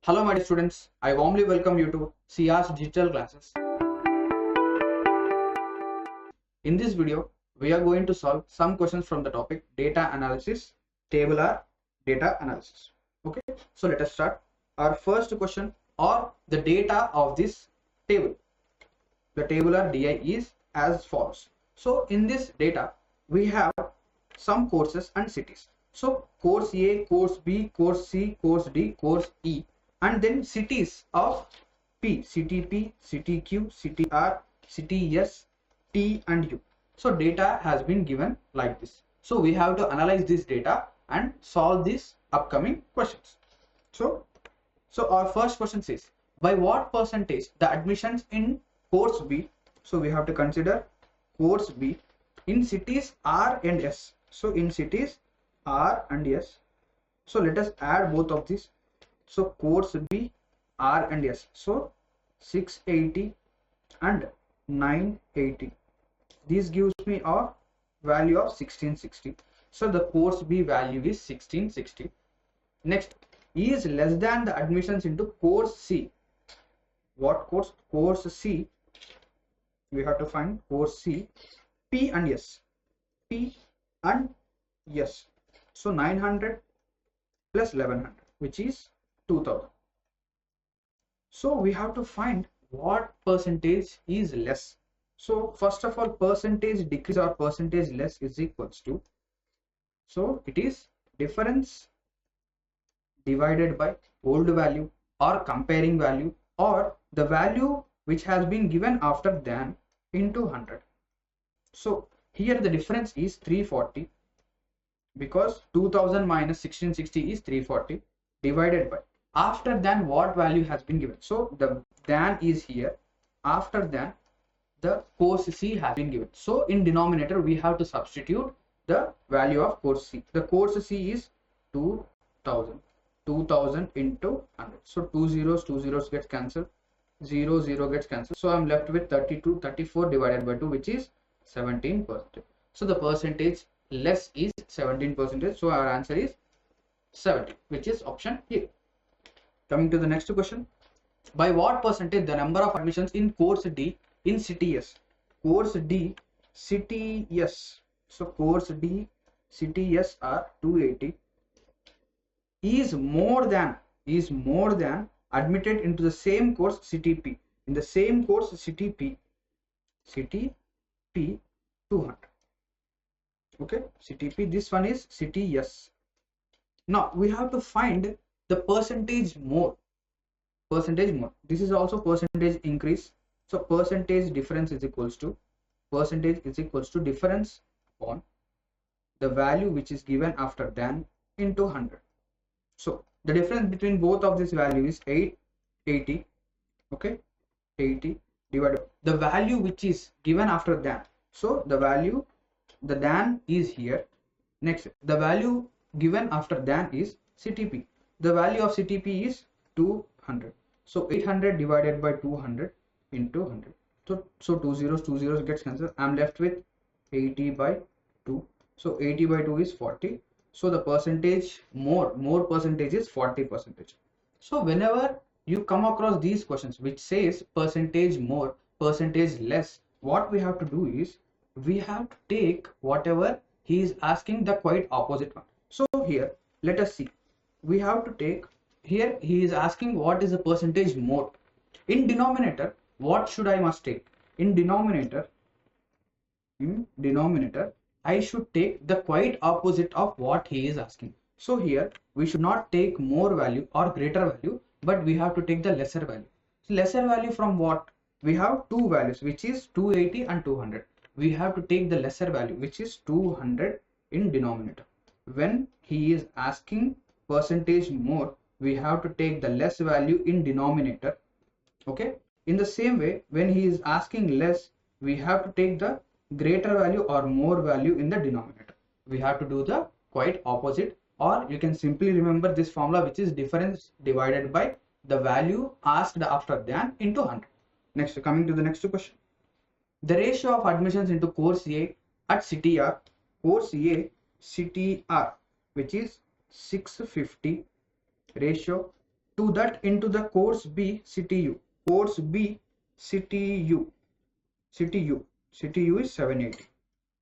Hello my dear students, I warmly welcome you to CR's digital classes. In this video, we are going to solve some questions from the topic data analysis, tabular data analysis. Okay, so let us start. Our first question, or the data of this table. The tabular DI is as follows. So in this data, we have some courses and cities. So course A, course B, course C, course D, course E, and then cities of P, city P, city Q, city R, city S, T and U. So data has been given like this. So we have to analyze this data and solve these upcoming questions. So our first question says, by what percentage the admissions in course B, so we have to consider course B in cities R and S. So in cities R and S, so let us add both of these. So course B, R and S, so 680 and 980. This gives me a value of 1660. So the course B value is 1660. Next, is less than the admissions into course C. What course? Course C. We have to find course C, P and S. P and S. So 900 plus 1100, which is 2000. So we have to find what percentage is less. So first of all, percentage decrease or percentage less is equals to, so it is difference divided by old value or comparing value or the value which has been given after than into 100. So here the difference is 340 because 2000 minus 1660 is 340 divided by after than what value has been given. So the than is here, after than the course C has been given. So in denominator we have to substitute the value of course C. The course C is 2000 into 100. So two zeros gets cancelled, 0 gets cancelled. So I'm left with 34 divided by 2, which is 17%. So the percentage less is 17%. So our answer is 70, which is option A. Coming to the next question, by what percentage the number of admissions in course D in city S? Course D, city S. So course D, city S are 280. Is more than admitted into the same course city P. In the same course city P 200. Okay, city P, this one is city S. Now we have to find the percentage more. This is also percentage increase. So percentage difference is equals to difference upon the value which is given after than into 100. So the difference between both of this value is 880. Okay, 80 divided by the value which is given after than. So the value, the than is here. Next, the value given after than is CTP. The value of CTP is 200. So 800 divided by 200 into 100. So two zeros gets cancelled. I'm left with 80 by 2. So 80 by 2 is 40. So the percentage more percentage is 40%. So whenever you come across these questions which says percentage more, percentage less, what we have to do is we have to take whatever he is asking the quite opposite one. So here let us see. We have to take, here he is asking what is the percentage more. In denominator, what should I must take? In denominator I should take the quite opposite of what he is asking. So here we should not take more value or greater value, but we have to take the lesser value. So lesser value from what? We have two values, which is 280 and 200. We have to take the lesser value, which is 200 in denominator. When he is asking percentage more, we have to take the less value in denominator. Okay. In the same way, when he is asking less, we have to take the greater value or more value in the denominator. We have to do the quite opposite, or you can simply remember this formula, which is difference divided by the value asked after than into 100. Next, coming to the next question. The ratio of admissions into course A at city R, course A city R, which is 650 ratio To that into the course B CTU. Course B CTU. CTU is 780.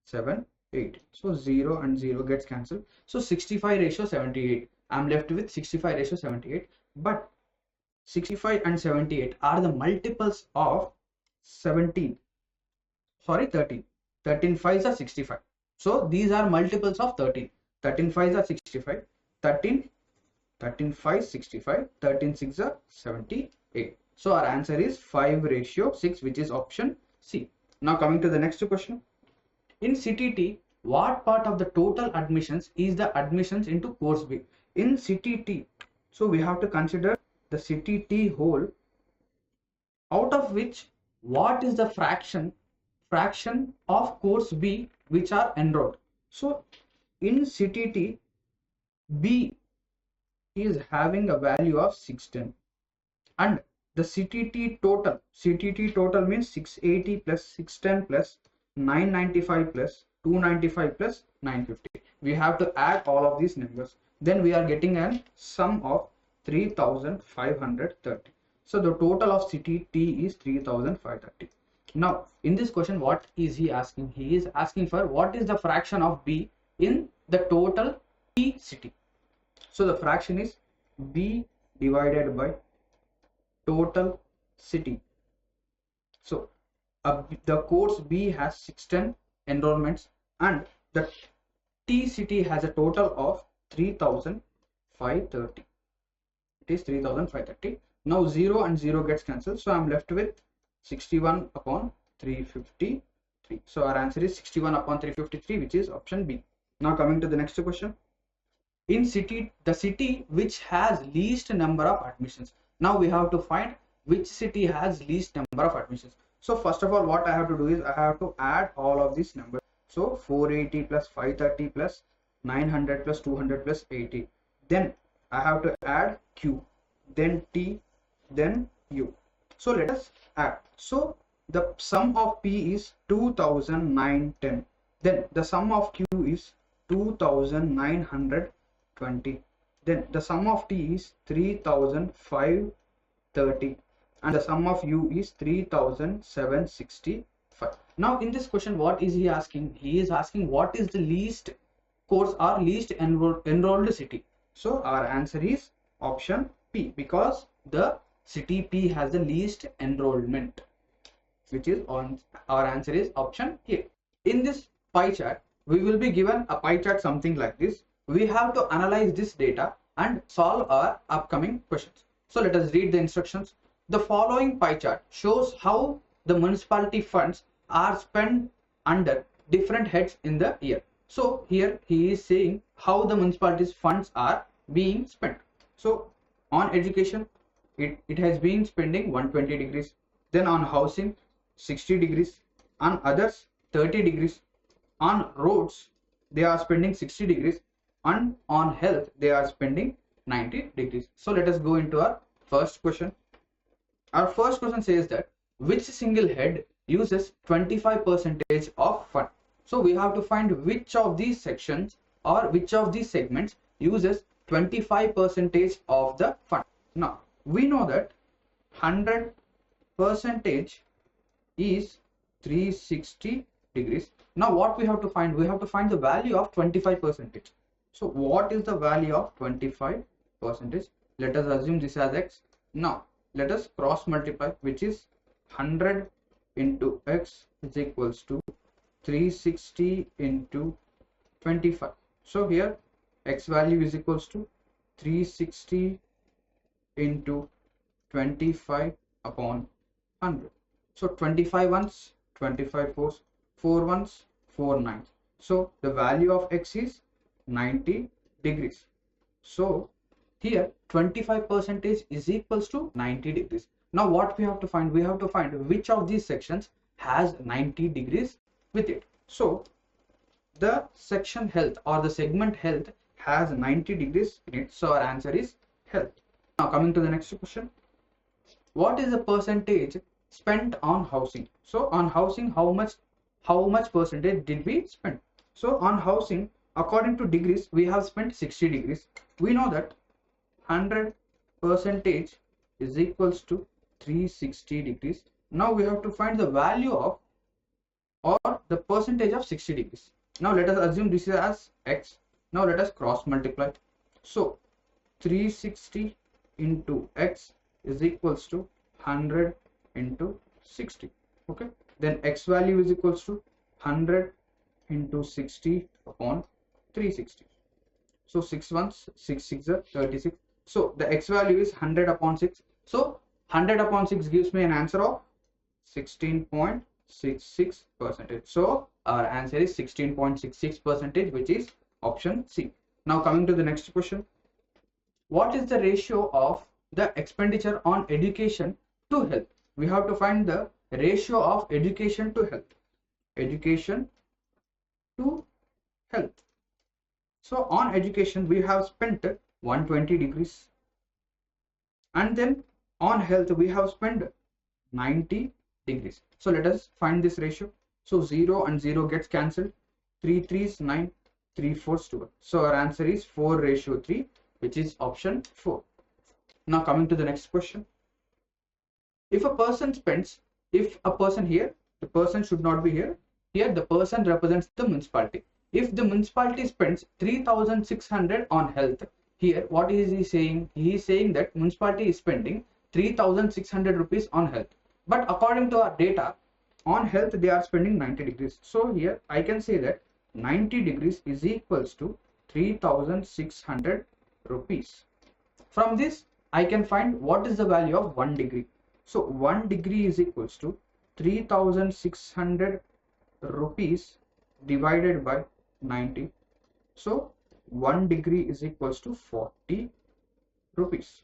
780. So 0 and 0 gets cancelled. So 65 ratio 78. I'm left with 65 ratio 78. But 65 and 78 are the multiples of 17. Sorry, 13. 13 5s are 65. So these are multiples of 13. 13 5s are 65. 13 13 5 65. 13 6 are 78. So our answer is 5 ratio 6, which is option C. Now coming to the next question. In CTT, what part of the total admissions is the admissions into course B? In CTT, so we have to consider the CTT whole, out of which what is the fraction of course B which are enrolled. So in CTT, B is having a value of 610, and the CTT total means 680 plus 610 plus 995 plus 295 plus 950. We have to add all of these numbers. Then we are getting a sum of 3530. So the total of CTT is 3530. Now in this question, what is he asking? He is asking for what is the fraction of B in the total T city. So the fraction is B divided by total city. So the course B has 610 enrollments, and the T city has a total of 3530. It is 3530. Now 0 and 0 gets cancelled, so I'm left with 61 upon 353. So our answer is 61 upon 353, which is option B. Now coming to the next question. In city, the city which has least number of admissions. Now we have to find which city has least number of admissions. So first of all, what I have to do is I have to add all of these numbers. So 480 plus 530 plus 900 plus 200 plus 80. Then I have to add Q, then T, then U. So let us add. So the sum of P is 2910. Then the sum of Q is 2920. Then the sum of T is 3530, and the sum of U is 3765. Now in this question, what is he asking? He is asking what is the least course or least enrolled city. So our answer is option P, because the city P has the least enrollment, which is on our answer is option A. In this pie chart, we will be given a pie chart something like this. We have to analyze this data and solve our upcoming questions. So let us read the instructions. The following pie chart shows how the municipality funds are spent under different heads in the year. So here he is saying how the municipality's funds are being spent. So on education, it has been spending 120 degrees. Then on housing, 60 degrees. On others, 30 degrees. On roads, they are spending 60 degrees. And on health, they are spending 90 degrees. So let us go into our first question. Our first question says that which single head uses 25% of fund. So we have to find which of these sections or which of these segments uses 25% of the fund. Now we know that 100% is 360 degrees. Now what we have to find? We have to find the value of 25%. So what is the value of 25%? Let us assume this as x. Now let us cross multiply, which is 100 into x is equals to 360 into 25. So here x value is equals to 360 into 25 upon 100. So 25 ones, 25 fours, 4 ones, 4 nines. So the value of x is 90 degrees. So here 25% is equals to 90 degrees. Now what we have to find? We have to find which of these sections has 90 degrees with it. So the section health or the segment health has 90 degrees in it. So our answer is health. Now coming to the next question. What is the percentage spent on housing? So on housing, how much percentage did we spend? So on housing, according to degrees, we have spent 60 degrees. We know that 100 percentage is equals to 360 degrees. Now we have to find the value of or the percentage of 60 degrees. Now let us assume this is as x. Now let us cross multiply. So 360 into x is equals to 100 into 60. Okay, then x value is equals to 100 into 60 upon 360. So 6 ones, 6 6 are 36. So the x value is 100 upon 6. So 100 upon 6 gives me an answer of 16.66 percentage. So our answer is 16.66 percentage, which is option C. Now coming to the next question. What is the ratio of the expenditure on education to health? We have to find the ratio of education to health. Education to health. So on education we have spent 120 degrees, and then on health we have spent 90 degrees. So let us find this ratio. So 0 and 0 gets cancelled. 3 3s 9, 3 4s 12. So our answer is 4:3, which is option 4. Now coming to the next question. If a person here, the person should not be here. Here the person represents the municipality. If the municipality spends 3,600 on health, here what is he saying? He is saying that municipality is spending 3,600 rupees on health. But according to our data, on health they are spending 90 degrees. So here I can say that 90 degrees is equals to 3,600 rupees. From this I can find what is the value of 1 degree. So 1 degree is equals to 3,600 rupees divided by 90. So 1 degree is equals to 40 rupees.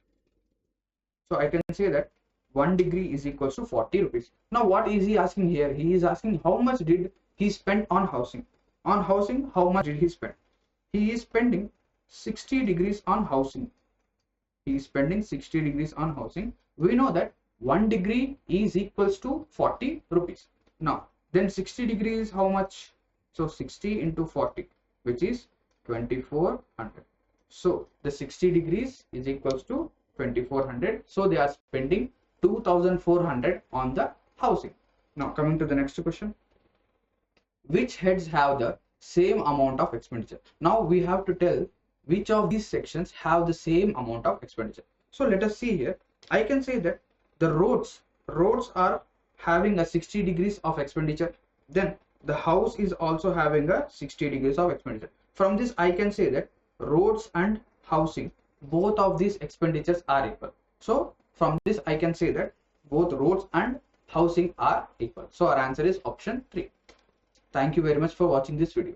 So I can say that 1 degree is equals to 40 rupees. Now what is he asking here? He is asking how much did he spend on housing. On housing, how much did he spend? He is spending 60 degrees on housing. He is spending 60 degrees on housing. We know that 1 degree is equals to 40 rupees. Now then 60 degrees how much? So 60 into 40, which is 2400. So the 60 degrees is equals to 2400. So they are spending 2400 on the housing. Now coming to the next question. Which heads have the same amount of expenditure? Now we have to tell which of these sections have the same amount of expenditure. So let us see here. I can say that the roads are having a 60 degrees of expenditure. Then the house is also having a 60 degrees of expenditure. From this I can say that roads and housing, both of these expenditures are equal. So from this I can say that both roads and housing are equal. So our answer is option 3. Thank you very much for watching this video.